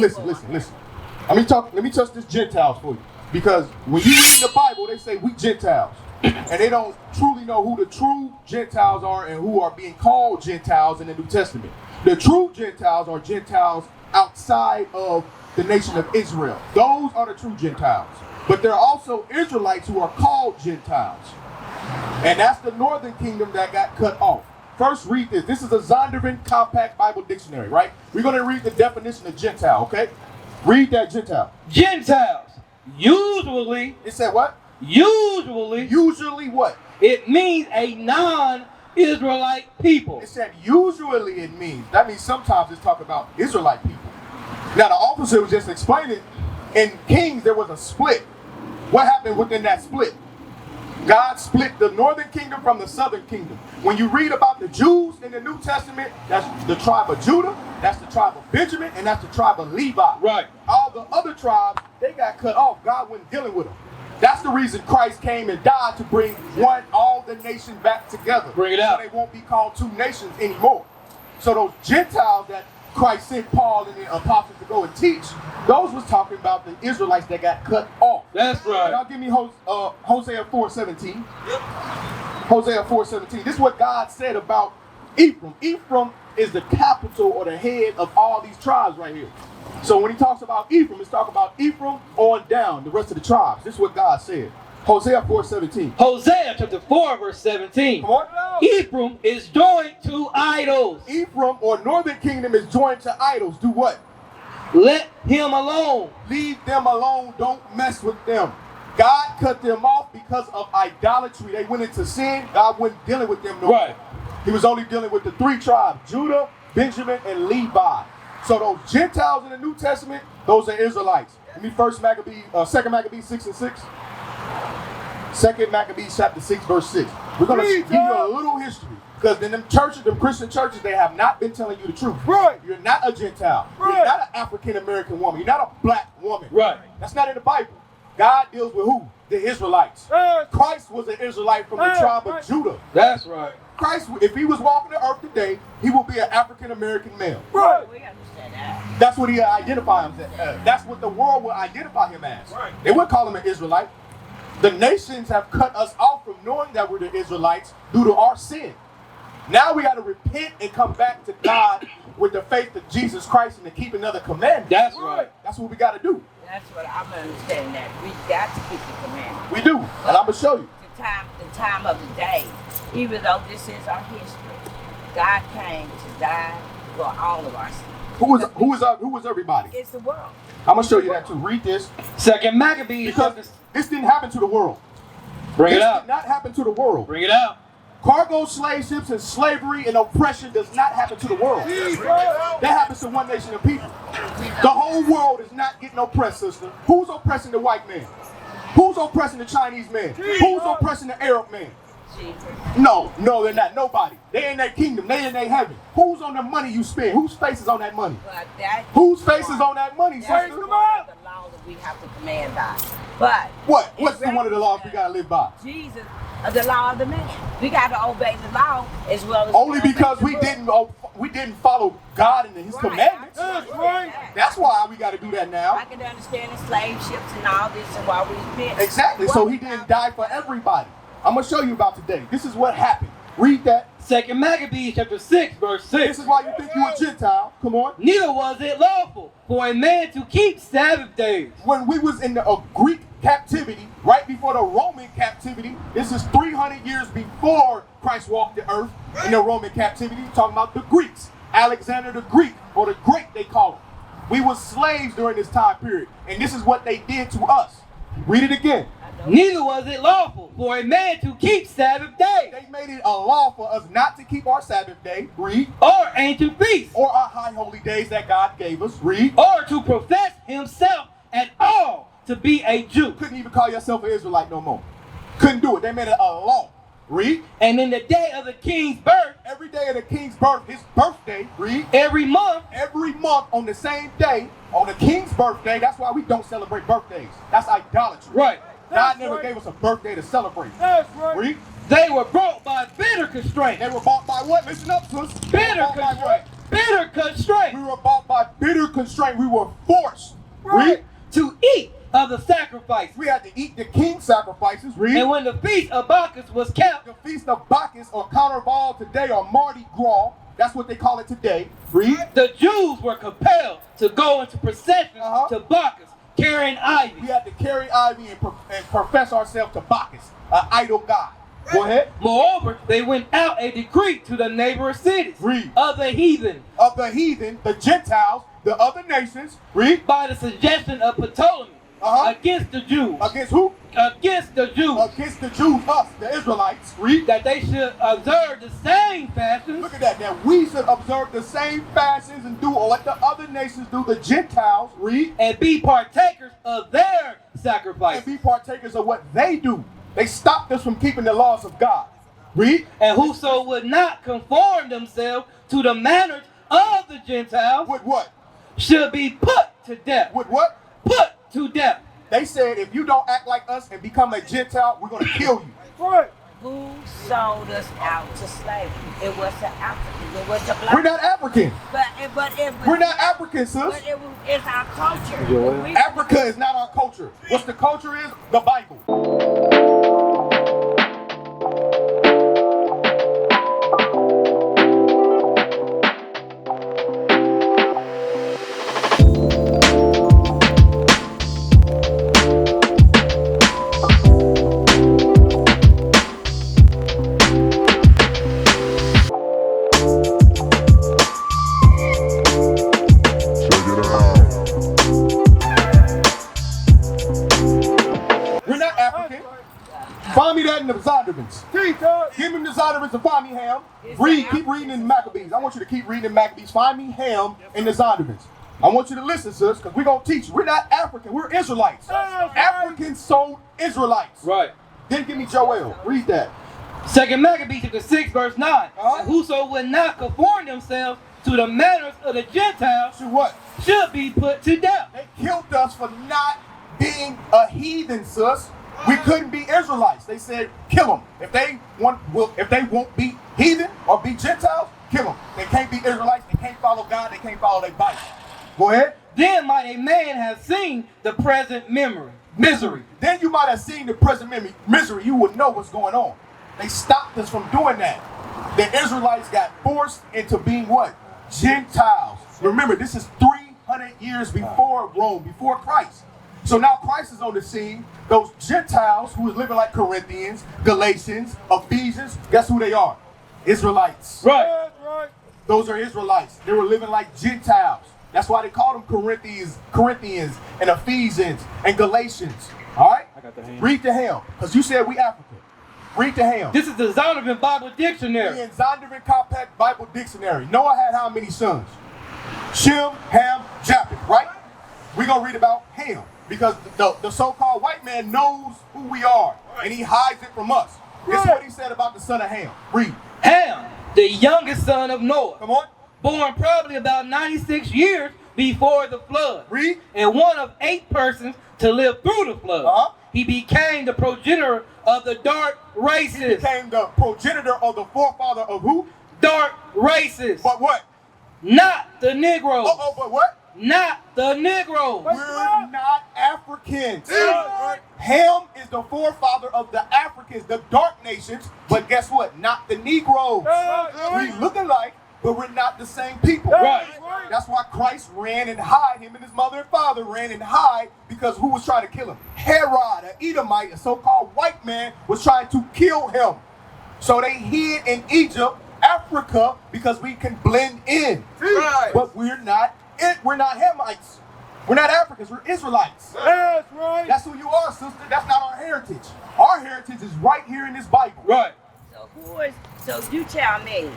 Listen. Let me touch this Gentiles for you. Because when you read in the Bible, they say we Gentiles. And they don't truly know who the true Gentiles are and who are being called Gentiles in the New Testament. The true Gentiles are Gentiles outside of the nation of Israel. Those are the true Gentiles. But there are also Israelites who are called Gentiles. And that's the northern kingdom that got cut off. First, read this. This is a Zondervan Compact Bible Dictionary, right? We're going to read the definition of Gentile, okay? Read that Gentile. Gentiles. Usually. It said what? Usually. Usually what? It means a non-Israelite people. It said usually it means. That means sometimes it's talking about Israelite people. Now the officer was just explaining, in Kings there was a split. What happened within that split? God split the northern kingdom from the southern kingdom. When you read about the Jews in the New Testament, that's the tribe of Judah, that's the tribe of Benjamin, and that's the tribe of Levi. Right. All the other tribes, they got cut off. God wasn't dealing with them. That's the reason Christ came and died, to bring all the nations back together. Bring it out. So they won't be called two nations anymore. So those Gentiles that Christ sent Paul and the apostles to go and teach, those was talking about the Israelites that got cut off. That's right. Now give me Hosea 4:17. Hosea 4:17. This is what God said about Ephraim. Ephraim is the capital or the head of all these tribes right here. So when he talks about Ephraim, he's talking about Ephraim on down, the rest of the tribes. This is what God said. Hosea 4:17. Hosea chapter 4 verse 17. Come on. Ephraim is joined to idols. Ephraim or northern kingdom is joined to idols. Do what? Let him alone. Leave them alone. Don't mess with them. God cut them off because of idolatry. They went into sin. God wasn't dealing with them no more. Right. He was only dealing with the three tribes, Judah, Benjamin, and Levi. So those Gentiles in the New Testament, those are Israelites. Let me Second Maccabees 6 and 6. Second Maccabees chapter 6, verse 6. We're going to give you a little history. Because in them churches, them Christian churches, they have not been telling you the truth. Right. You're not a Gentile. Right. You're not an African-American woman. You're not a black woman. Right. That's not in the Bible. God deals with who? The Israelites. Christ was an Israelite from the tribe of Judah. That's right. Christ, if he was walking the earth today, he would be an African-American male. Right. We understand that. That's what he identify him as. That's what the world will identify him as. Right. They wouldn't call him an Israelite. The nations have cut us off from knowing that we're the Israelites due to our sin. Now we got to repent and come back to God with the faith of Jesus Christ and to keep another commandment. That's right. That's what we got to do. That's what I'm understanding, that we got to keep the commandments. We do. And I'm going to show you. The time of the day, even though this is our history, God came to die for all of our sins. Who was everybody? It's the world. I'm going to show you that too. Read this. Second Maccabees. Because this didn't happen to the world. Bring it This out. did not happen to the world. Bring it out. Cargo slave ships and slavery and oppression does not happen to the world. That happens to one nation of people. The whole world is not getting oppressed, sister. Who's oppressing the white man? Who's oppressing the Chinese man? Who's oppressing the Arab man? Jesus. No, they're not. Nobody. They in their kingdom. They in their heaven. Who's on the money you spend? Whose face is on that money? But that Whose face is on that money, that's sister? the law that we have to command by. But What's the one of the laws we gotta live by? Jesus, the law of the man. We got to obey the law as well as Only because we didn't follow God and His commandments. That's right. That's why we got to do that now. I can understand the slave ships and all this and why we repent. Exactly. So He didn't die for everybody. I'm gonna show you about today. This is what happened. Read that. Second Maccabees chapter 6 verse 6. This is why you think you a Gentile. Come on. Neither was it lawful for a man to keep Sabbath days. When we was in the Greek captivity, right before the Roman captivity, this is 300 years before Christ walked the earth in the Roman captivity. Talking about the Greeks. Alexander the Greek, or the Great they call him. We were slaves during this time period. And this is what they did to us. Read it again. Neither was it lawful for a man to keep Sabbath days. They made it a law for us not to keep our Sabbath day. Read. Or ancient feasts. Or our high holy days that God gave us. Read. Or to profess himself at all to be a Jew. Couldn't even call yourself an Israelite no more. Couldn't do it. They made it a law. Read. And in the day of the king's birth. Every day of the king's birth, his birthday. Read. Every month. Every month on the same day, on the king's birthday. That's why we don't celebrate birthdays. That's idolatry. Right. God never gave us a birthday to celebrate. That's right. Read. They were brought by bitter constraint. They were bought by what? Listen up, sis. Bitter Bought by constraint. bitter constraint. We were bought by bitter constraint. We were forced. Read. To eat of the sacrifice. We had to eat the king's sacrifices. Read. And when the feast of Bacchus was kept, The feast of Bacchus, or Carnival today, or Mardi Gras, that's what they call it today. Read. the Jews were compelled to go into procession to Bacchus, carrying ivy. We had to carry ivy and profess ourselves to Bacchus, an idol god. Go ahead. Moreover, they went out a decree to the neighboring cities Read. of the heathen, Of the heathen, the Gentiles, the other nations. Read. by the suggestion of Ptolemy, against the Jews. Against who? Against the Jews. Against the Jews, us, the Israelites. Read. That they should observe the same fashions Look at that. That we should observe the same fashions and do what the other nations do, the Gentiles. Read. and be partakers of their And sacrifice. be partakers of what they do. They stopped us from keeping the laws of God. Read. And whoso would not conform themselves to the manners of the Gentiles With what? should be put to death. With what? Put to death. They said if you don't act like us and become a Gentile, we're going to kill you. Right. Who sold us out to slavery? It was the Africans. It was the black. We're not African. We're not African, sis. But it's our culture. Africa is not our culture. What's the culture is? The Bible. We're not African. Find me that in the Zondermans. Give me the Zondermans and find me Ham. Read, keep reading in the Maccabees. I want you to keep reading in Maccabees. Find me Ham in the Zondermans. I want you to listen, sis, because we're going to teach you. We're not African. We're Israelites. Africans sold Israelites. Right. Then give me Joel. Read that. Second Maccabees chapter 6 verse 9. Uh-huh. And whoso would not conform themselves to the manners of the Gentiles To what? should be put to death. They killed us for not being a heathen, sis. We couldn't be Israelites. They said, kill them. If they won't be heathen or be Gentiles, kill them. They can't be Israelites. They can't follow God. They can't follow their Bible. Go ahead. Then might a man have seen the present misery. Then you might have seen the present misery. You would know what's going on. They stopped us from doing that. The Israelites got forced into being what? Gentiles. Remember, this is 300 years before Rome, before Christ. So now Christ is on the scene. Those Gentiles who was living like Corinthians, Galatians, Ephesians, guess who they are? Israelites. Right. Those are Israelites. They were living like Gentiles. That's why they called them Corinthians and Ephesians and Galatians. All right? Read the hymn, because you said we African. Read the hymn. This is the Zondervan Bible Dictionary. In Zondervan Compact Bible Dictionary. Noah had how many sons? Shem, Ham, Japheth, right? We're going to read about Ham, because the so-called white man knows who we are, and he hides it from us. This is what he said about the son of Ham. Read. Ham, the youngest son of Noah, Come on. born probably about 96 years before the flood, Read. and one of 8 persons to live through the flood. Uh-huh. He became the progenitor of the dark races. Became the progenitor of the forefather of who? Dark races. But what? Not the Negroes. But what? Not the Negroes. We're not Africans. Ham is the forefather of the Africans, the dark nations, but guess what? Not the Negroes. We look alike, but we're not the same people. Right. That's why Christ ran and hid. Him and his mother and father ran and hid, because who was trying to kill him? Herod, an Edomite, a so-called white man, was trying to kill him. So they hid in Egypt, Africa, because we can blend in. But we're not Hamites. We're not Africans. We're Israelites. That's right. That's who you are, sister. That's not our heritage. Our heritage is right here in this Bible. Right. So you tell me,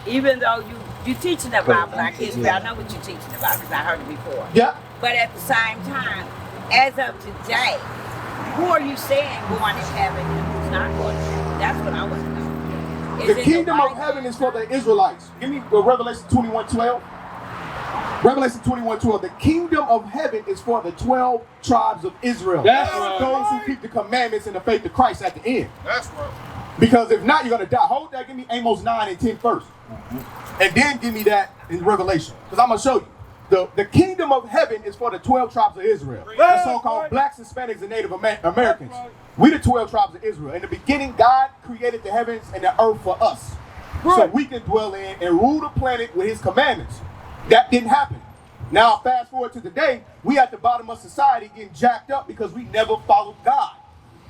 even though you teaching the Bible like history, I know what you're teaching about because I heard it before. Yeah. But at the same time, as of today, who are you saying going to heaven and who's not going to heaven? That's what I want to know. Is The it kingdom of Bible? heaven is for the Israelites. Give me Revelation 21:12. Revelation 21:12. The kingdom of heaven is for the 12 tribes of Israel. That's right. Those who keep the commandments and the faith of Christ at the end. That's right. Because if not, you're going to die. Hold that. Give me Amos 9 and 10 first. And then give me that in Revelation. Because I'm going to show you. The kingdom of heaven is for the 12 tribes of Israel. The so-called blacks, Hispanics, and Native Americans. We the 12 tribes of Israel. In the beginning, God created the heavens and the earth for us. So we can dwell in and rule the planet with his commandments. That didn't happen. Now, fast forward to today, we at the bottom of society getting jacked up because we never followed God.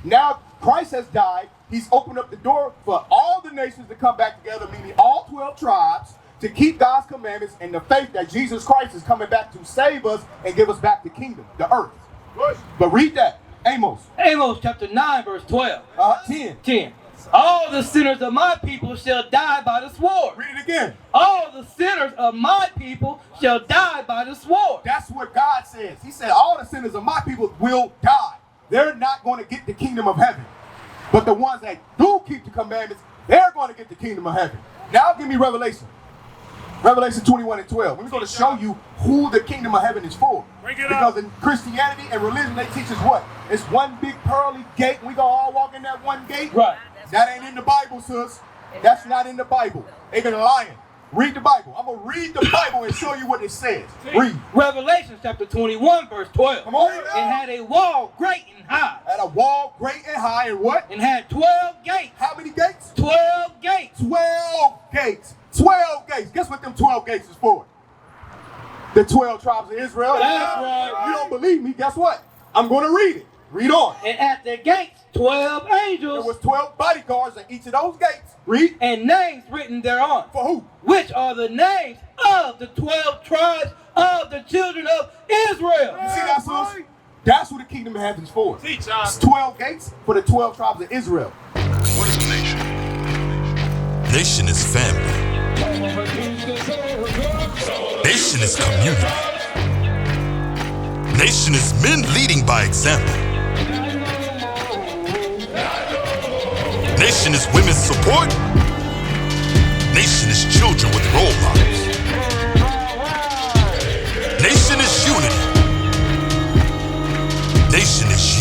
Now, Christ has died. He's opened up the door for all the nations to come back together, meaning all 12 tribes, to keep God's commandments and the faith that Jesus Christ is coming back to save us and give us back the kingdom, the earth. But read that. Amos. Amos chapter 9, verse 12. 10. 10. All the sinners of my people shall die by the sword. Read it again. All the sinners of my people shall die by the sword. That's what God says. He said all the sinners of my people will die. They're not going to get the kingdom of heaven. But the ones that do keep the commandments, they're going to get the kingdom of heaven. Now give me Revelation. Revelation 21 and 12. We're going to show you who the kingdom of heaven is for. Because in Christianity and religion, they teach us what? It's one big pearly gate. We going to all walk in that one gate. Right. That ain't in the Bible, sis. That's not in the Bible. They've been lying. Read the Bible. I'm going to read the Bible and show you what it says. Read. Revelation chapter 21, verse 12. Come on. It had a wall great and high. Had a wall great and high and what? And had 12 gates. How many gates? 12 gates. 12 gates. 12 gates. Guess what them 12 gates is for? The 12 tribes of Israel. That's right. You don't believe me? Guess what? I'm going to read it. Read on. And at the gates, 12 angels. There was 12 bodyguards at each of those gates. Read. And names written thereon. For who? Which are the names of the 12 tribes of the children of Israel. You see that, sis? That's what the kingdom of heaven is for. It's 12 gates for the 12 tribes of Israel. What is a nation? Nation is family. Nation is community. Nation is men leading by example. Nation is women's support. Nation is children with role models. Nation is unity. Nation is